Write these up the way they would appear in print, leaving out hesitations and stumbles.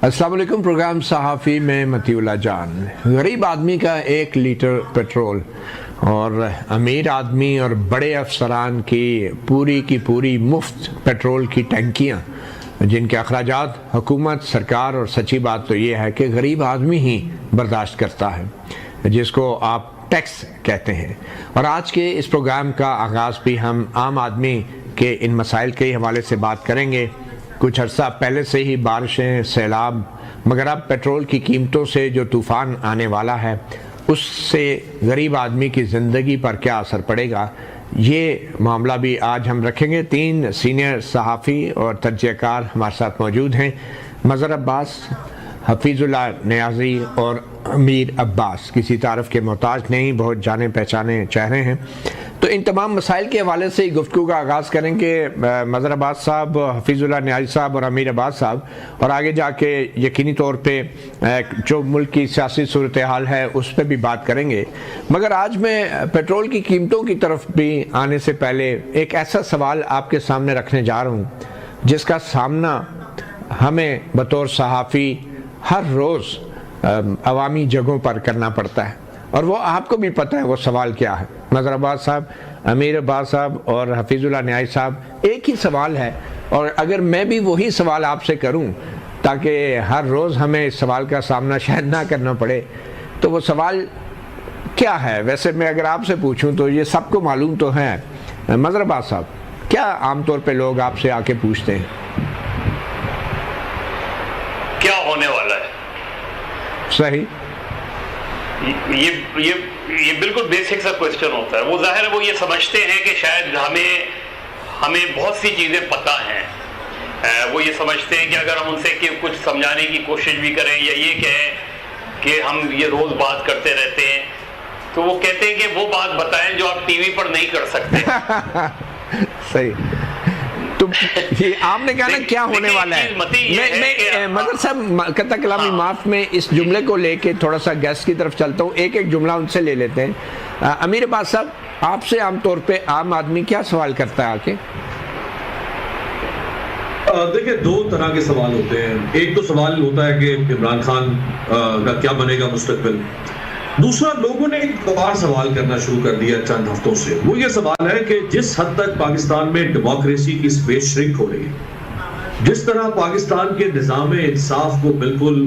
अस्सलाम वालेकुम। प्रोग्राम सहाफ़ी में मतीउल्लाह जान। गरीब आदमी का 1 लीटर पेट्रोल और अमीर आदमी और बड़े अफसरान की पूरी मुफ्त पेट्रोल की टंकियाँ, जिनके अखराजात हुकूमत, सरकार, और सच्ची बात तो ये है कि गरीब आदमी ही बर्दाश्त करता है, जिसको आप टैक्स कहते हैं। और आज के इस प्रोग्राम का आगाज़ भी हम आम आदमी के इन मसाइल के हवाले से बात करेंगे। कुछ अर्सा पहले से ही बारिशें, सैलाब, मगर अब पेट्रोल की कीमतों से जो तूफ़ान आने वाला है उससे गरीब आदमी की ज़िंदगी पर क्या असर पड़ेगा, ये मामला भी आज हम रखेंगे। 3 सीनियर सहाफ़ी और तजज़ियाकार हमारे साथ मौजूद हैं। मज़हर अब्बास, हफीज़ुल्लाह नियाज़ी और अमीर अब्बास, किसी तारफ़ के मोहताज नहीं, बहुत जाने पहचाने चेहरे हैं। तो इन तमाम मसाइल के हवाले से गुफ्तगू का आगाज़ करेंगे मज़हर अब्बास साहब, हफीज़ुल्लाह नियाज़ी साहब और अमीर अब्बास साहब, और आगे जाके यकीनी तौर पे जो मुल्क की सियासी सूरत हाल है उस पर भी बात करेंगे। मगर आज मैं पेट्रोल की कीमतों की तरफ भी आने से पहले एक ऐसा सवाल आपके सामने रखने जा रहा हूँ जिसका सामना हमें बतौर सहाफ़ी हर रोज़ अवामी जगहों पर करना पड़ता है, और वो आपको भी पता है वो सवाल क्या है। मज़हर अब्बास साहब, अमीर अब्बास साहब और हफीज़ुल्लाह नियाज़ी साहब, एक ही सवाल है, और अगर मैं भी वही सवाल आपसे करूं ताकि हर रोज़ हमें इस सवाल का सामना शायद ना करना पड़े, तो वो सवाल क्या है? वैसे मैं अगर आपसे पूछूं तो ये सबको मालूम तो है। मज़हर अब्बास साहब, क्या आमतौर पे लोग आपसे आके पूछते हैं क्या होने वाला है? सही, ये बिल्कुल बेसिक सा क्वेश्चन होता है। वो जाहिर है वो ये समझते हैं कि शायद हमें बहुत सी चीज़ें पता हैं। वो ये समझते हैं कि अगर हम उनसे कुछ समझाने की कोशिश भी करें या ये कहें कि हम ये रोज़ बात करते रहते हैं, तो वो कहते हैं कि वो बात बताएं जो आप टीवी पर नहीं कर सकते। सही। तो ये आपने कहा ना क्या होने वाला है। मैं मगर साहब कता कलामी माफ में इस जुमले को लेके थोड़ा सा गेस्ट की तरफ चलता हूँ, एक जुमला उनसे ले लेते हैं। अमीर अब्बास साहब, आपसे आमतौर पे आम आदमी क्या सवाल करता है आके? देखिए, 2 तरह के सवाल होते हैं। एक तो सवाल होता है कि इमरान खान का क्या बनेगा मुस्तकबिल। दूसरा, लोगों ने एक और सवाल करना शुरू कर दिया चंद हफ्तों से। वो ये सवाल है कि जिस हद तक पाकिस्तान में डेमोक्रेसी की स्पेस श्रिंक हो रही है, जिस तरह पाकिस्तान के निज़ाम इंसाफ को बिल्कुल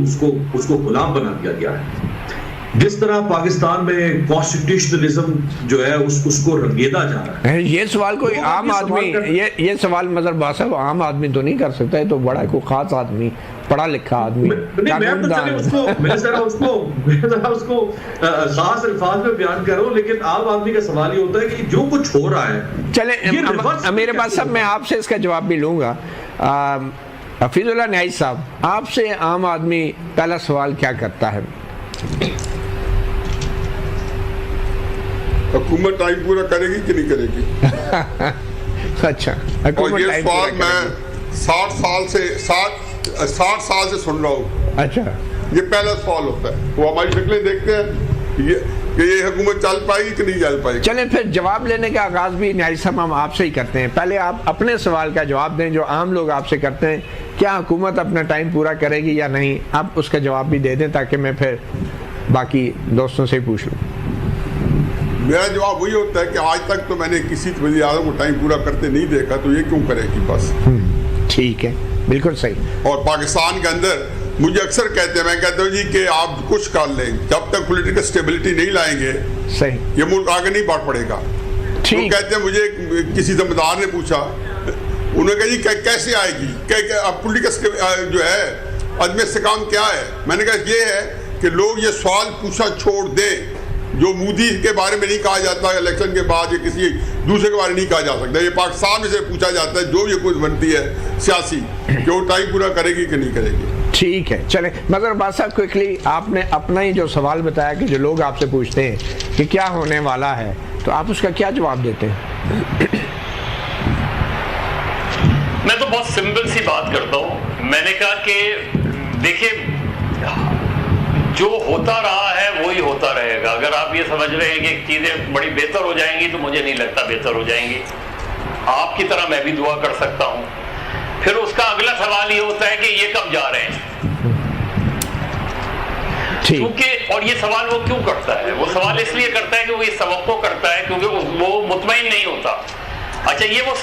उसको गुलाम बना दिया गया है, जिस तरह पाकिस्तान में कॉन्स्टिट्यूशनलिज्म जो है उसको रंगेदा जा रहा है, ये सवाल कोई आम आदमी, ये सवाल मज़हर अब्बास साहब आम आदमी तो नहीं कर सकता है, तो बड़ा कोई खास आदमी, पढ़ा लिखा आदमी। मैं जरा उसको खास अल्फाज में बयान कर रहा हूँ, लेकिन आम आदमी का सवाल ये होता है कि जो कुछ हो रहा है। चले अमीर अब्बास साहब, मैं आपसे इसका जवाब भी लूँगा। हफीज़ुल्लाह नियाज़ी साहब, आपसे आम आदमी पहला सवाल क्या करता है? हुकूमत टाइम पूरा करेगी कि नहीं करेगी? अच्छा, और ये सवाल मैं 60 साल से सुन रहा हूँ। अच्छा, ये पहला सवाल होता है। वो हमारी शक्लें देखते हैं ये हुकूमत चल पाएगी कि नहीं चल पाएगी। चलें फिर जवाब लेने का आगाज भी नियाज़ी साहब हम आपसे ही करते हैं। पहले आप अपने सवाल का जवाब दें जो आम लोग आपसे करते हैं, क्या हुकूमत अपना टाइम पूरा करेगी या नहीं? आप उसका जवाब भी दे दें ताकि मैं फिर बाकी दोस्तों से पूछ लूँ। मेरा जवाब वही होता है कि आज तक तो मैंने किसी वज़ीर आज़म को टाइम पूरा करते नहीं देखा, तो ये क्यों करेगी? बस ठीक है, बिल्कुल सही। और पाकिस्तान के अंदर मुझे अक्सर कहते हैं, मैं कहता हूँ जी कि आप कुछ कर लें, जब तक पॉलिटिकल स्टेबिलिटी नहीं लाएंगे सही ये मुल्क आगे नहीं बढ़ पड़ेगा। तो कहते हैं, मुझे किसी ज़मींदार ने पूछा, उन्होंने कहा जी कैसे आएगी, पॉलिटिकल जो है अदम इस्तेकाम क्या है? मैंने कहा ये है कि लोग ये सवाल पूछा छोड़ दें जो मोदी के बारे में नहीं कहा जाता इलेक्शन के बाद, या किसी दूसरे के बारे में नहीं कहा जा सकता। ये पाकिस्तान में से पूछा जाता है जो ये कुछ बनती है सियासी, कि वो टाइम पूरा करेगी कि नहीं करेगी। ठीक है, चलें मज़हर अब्बास साहब, क्विकली आपने अपना ही जो सवाल बताया कि जो लोग आपसे पूछते हैं कि क्या होने वाला है, तो आप उसका क्या जवाब देते हैं? मैं तो बहुत सिंपल सी बात करता हूँ। मैंने कहा कि देखिए, जो होता रहा है वो ही होता रहेगा। अगर आप ये समझ रहे हैं कि चीज़ें बड़ी बेहतर हो जाएंगी, तो मुझे नहीं लगता बेहतर हो जाएंगी। आपकी तरह मैं भी दुआ कर सकता हूँ। फिर उसका अगला सवाल ये होता है कि ये कब जा रहे हैं। کیونکہ اور یہ سوال وہ کیوں کرتا ہے؟ وہ سوال اس لیے کرتا ہے کہ وہ یہ توقع کرتا ہے کیونکہ وہ مطمئن نہیں ہوتا. اچھا یہ وہ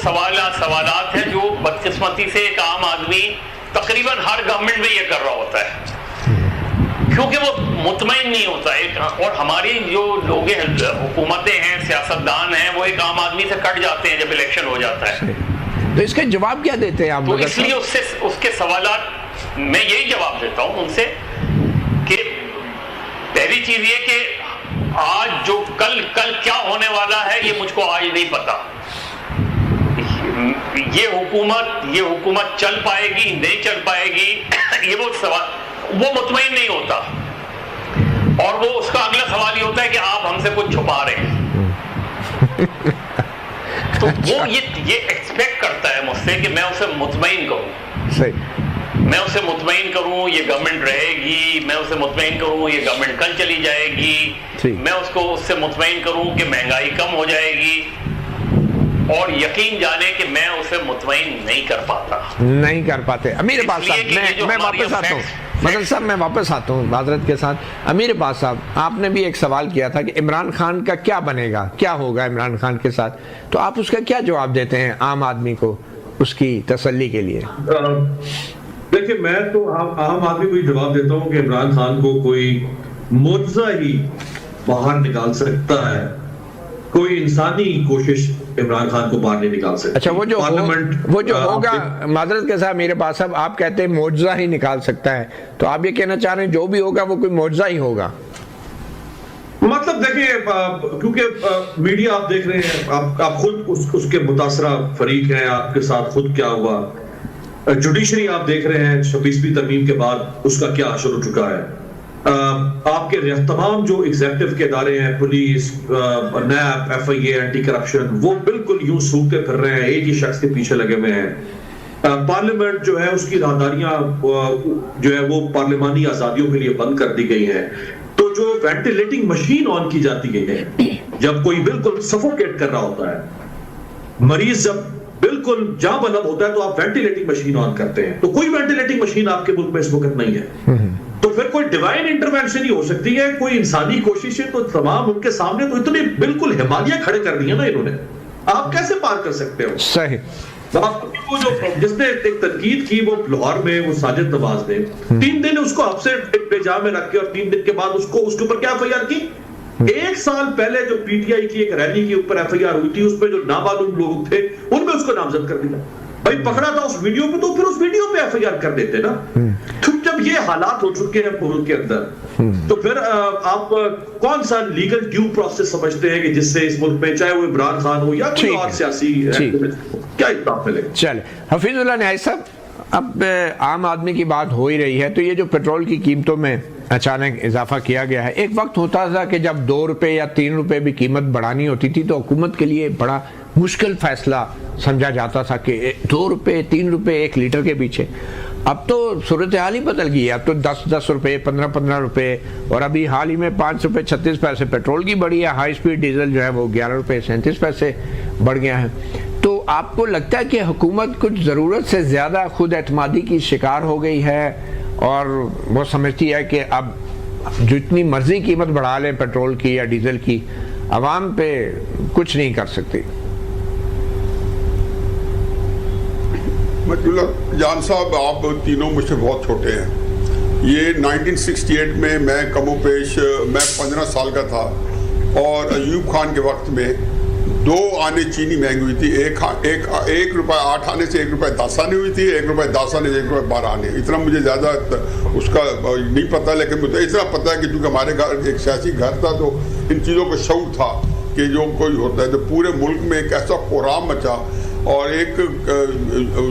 سوالات ہیں جو بدقسمتی سے ایک عام آدمی تقریباً ہر گورنمنٹ میں یہ کر رہا ہوتا ہے کیونکہ وہ مطمئن نہیں ہوتا. اور ہماری جو لوگ حکومتیں ہیں، سیاستدان ہیں، وہ ایک عام آدمی سے کٹ جاتے ہیں جب الیکشن ہو جاتا ہے. تو اس کا جواب کیا دیتے ہیں آپ؟ تو اس لیے اس کے سوالات میں یہی جواب دیتا ہوں ان سے کہ پہلی چیز یہ کہ آج جو کل کیا ہونے والا ہے یہ مجھ کو آج نہیں پتا. یہ حکومت چل پائے گی نہیں چل پائے گی یہ وہ سوال وہ مطمئن نہیں ہوتا. اور وہ اس کا اگلا سوال یہ ہوتا ہے کہ آپ ہم سے کچھ چھپا رہے ہیں. تو وہ یہ ایکسپیکٹ کرتا ہے مجھ سے کہ میں اسے مطمئن کروں. میں اسے مطمئن کروں یہ گورنمنٹ رہے گی، میں اسے مطمئن کروں یہ گورنمنٹ کل چلی جائے گی، میں اس سے مطمئن کروں کہ مہنگائی کم ہو جائے گی. اور یقین جانے کہ میں اسے مطمئن نہیں کر پاتے. امیر عباس صاحب میں واپس آتا ہوں. مدن صاحب میں واپس آتا ہوں معذرت کے ساتھ. امیر عباس صاحب آپ نے بھی ایک سوال کیا تھا کہ عمران خان کا کیا بنے گا، کیا ہوگا عمران خان کے ساتھ، تو آپ اس کا کیا جواب دیتے ہیں عام آدمی کو اس کی تسلی کے لیے؟ دیکھیں میں تو عام آدمی کو جواب دیتا ہوں کہ عمران خان کو کوئی معجزہ ہی باہر نکال سکتا ہے. کوئی انسانی کوشش عمران خان کو باہر نہیں نکال سکتی. اچھا وہ جو ہوگا معذرت کے ساتھ میرے پاس اب آپ کہتے ہیں معجزہ ہی نکال سکتا ہے، تو آپ یہ کہنا چاہ رہے ہیں جو بھی ہوگا وہ کوئی معجزہ ہی ہوگا؟ مطلب دیکھیں کیونکہ میڈیا آپ دیکھ رہے ہیں، آپ خود اس کے متاثرہ فریق ہیں، آپ کے ساتھ خود کیا ہوا. جوڈیشری آپ دیکھ رہے ہیں 26ویں ترمیم کے بعد اس کا کیا حشر ہو چکا ہے. آپ کے تمام جو ایگزیکٹو کے ادارے ہیں، پولیس، نیب، ایف آئی اے، اینٹی کرپشن، وہ بالکل یوں سوکھتے پھر رہے ہیں، ایک ہی شخص کے پیچھے لگے ہوئے ہیں. پارلیمنٹ جو ہے اس کی راہداریاں جو ہے وہ پارلیمانی آزادیوں کے لیے بند کر دی گئی ہیں. تو جو وینٹیلیٹنگ مشین آن کی جاتی گئی ہے، جب کوئی بالکل سفوکیٹ کر رہا ہوتا ہے، مریض جب بالکل جاں بلب ہوتا ہے تو آپ وینٹیلیٹنگ مشین آن کرتے ہیں. تو کوئی وینٹیلیٹنگ مشین آپ کے ملک میں اس وقت نہیں ہے. تو پھر کوئی ڈیوائن انٹرونشن ہی ہو سکتی ہے، کوئی انسانی کوششیں تو تمام ان کے سامنے تو اتنے بالکل ہمالیہ کھڑے کر دی ہیں نا انہوں نے. آپ کیسے پار کر سکتے ہو؟ صحیح. وہ جو جس نے ایک تنقید کی وہ لاہور میں، وہ ساجد نواز نے 3 دن اس کو اب سے بے جا میں رکھ کے اور 3 دن کے بعد اس کے اوپر کیا ایف آئی آر کی. 1 سال پہلے جو پی ٹی آئی کی ایک ریلی کے اوپر ایف آئی آر ہوئی تھی، اس میں جو نامعلوم لوگ تھے ان میں اس کو نامزد کر دیا. بھائی پکڑا تھا اس ویڈیو پہ تو پھر اس ویڈیو پہ ایف آئی آر کر دیتے نا. تو جب یہ حالات ہو چکے ہیں ملک کے اندر تو پھر آپ کون سا لیگل ڈیو پروسیس سمجھتے ہیں کہ جس سے اس ملک میں چاہے وہ عمران خان ہو یا کوئی اور سیاسی کیا انصاف ملے؟ چلے حفیظ اللہ نہائی صاحب، اب عام آدمی کی بات ہو ہی رہی ہے تو یہ جو پیٹرول کی قیمتوں میں اچانک اضافہ کیا گیا ہے، ایک وقت ہوتا تھا کہ جب 2 روپے یا 3 روپے بھی قیمت بڑھانی ہوتی تھی تو حکومت کے لیے بڑا مشکل فیصلہ سمجھا جاتا تھا کہ 2 روپے 3 روپے 1 لیٹر کے پیچھے. اب تو صورتحال ہی بدل گئی ہے. اب تو 10 روپے 15 روپے اور ابھی حال ہی میں 5 روپے 36 پیسے پیٹرول کی بڑھی ہے. ہائی سپیڈ ڈیزل جو ہے وہ 11 روپے 37 پیسے بڑھ گیا ہے. تو آپ کو لگتا ہے کہ حکومت کچھ ضرورت سے زیادہ خود اعتمادی کی شکار ہو گئی ہے اور وہ سمجھتی ہے کہ اب جتنی مرضی قیمت بڑھا لیں پیٹرول کی یا ڈیزل کی، عوام پہ کچھ نہیں کر سکتی؟ جان صاحب آپ تینوں مجھ سے بہت چھوٹے ہیں. یہ 1968 میں میں کم و بیش میں 15 سال کا تھا اور ایوب خان کے وقت میں 2 آنے چینی مہنگی ہوئی تھی. 1 روپے 8 آنے سے 1 روپے 10 آنے ہوئی تھی. 1 روپے 10 آنے سے 1 روپے 12 آنے. اتنا مجھے زیادہ اس کا نہیں پتا، لیکن مجھے اتنا پتا ہے کہ چونکہ ہمارے گھر ایک سیاسی گھر تھا تو ان چیزوں کا شعور تھا کہ جو کوئی ہوتا ہے. تو پورے ملک میں ایک ایسا کوہرام مچا اور ایک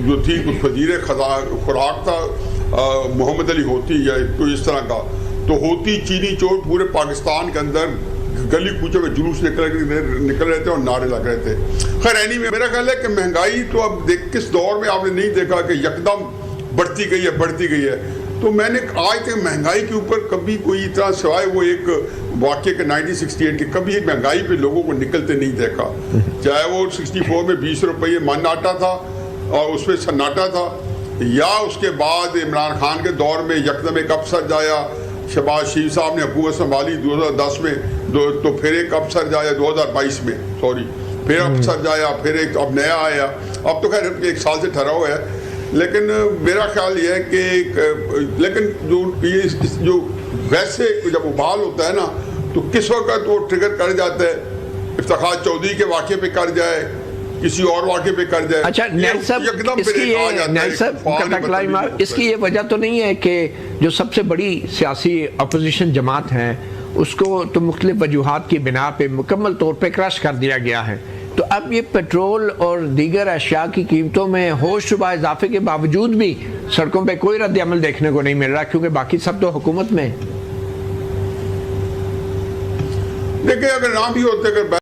جو تھی وزیر خوراک تھا محمد علی ہوتی یا کوئی اس طرح کا، تو ہوتی چینی چور پورے پاکستان کے اندر گلی کوچے میں جلوس نکل رہے تھے اور نعرے لگ رہے تھے. خیر اینی میں میرا خیال ہے کہ مہنگائی تو اب کس دور میں آپ نے نہیں دیکھا کہ یکدم بڑھتی گئی ہے. تو میں نے آج تک مہنگائی کے اوپر کبھی کوئی اتنا سوائے وہ ایک واقعے کے 1968 کے کبھی مہنگائی پہ لوگوں کو نکلتے نہیں دیکھا. چاہے وہ 64 میں 20 روپے من آٹا تھا اور اس میں سناٹا تھا، یا اس کے بعد عمران خان کے دور میں یکدم ایک اپسرج آیا शहबाज शरीफ साहब ने हुकूमत संभाली 2010 में, तो फिर एक अफसर जाया 2022 में, सॉरी, फिर अफसर जाया, फिर एक अब नया आया, अब तो खैर 1 साल से ठहरा हुआ है। लेकिन मेरा ख्याल ये है कि लेकिन जो वैसे जब उबाल होता है ना, तो किस वक्त वो ट्रिगर कर जाता है, इफ्तिखार चौधरी के वाक़े पे कर जाए, किसी और वाक़े पे कर जाए। अच्छा नैल साहब, इसकी ये वजह तो नहीं है कि जो सबसे बड़ी सियासी अपोजिशन जमात है उसको तो मुख्तलिफ वजूहात की बिना पे मुकम्मल तौर पे क्रश कर दिया गया है, तो अब ये पेट्रोल और दीगर अशिया की कीमतों में होश शुबा इजाफे के बावजूद भी सड़कों पे कोई रद्द अमल देखने को नहीं मिल रहा, क्योंकि बाकी सब तो हुकूमत में। देखिए अगर ना भी होते, अगर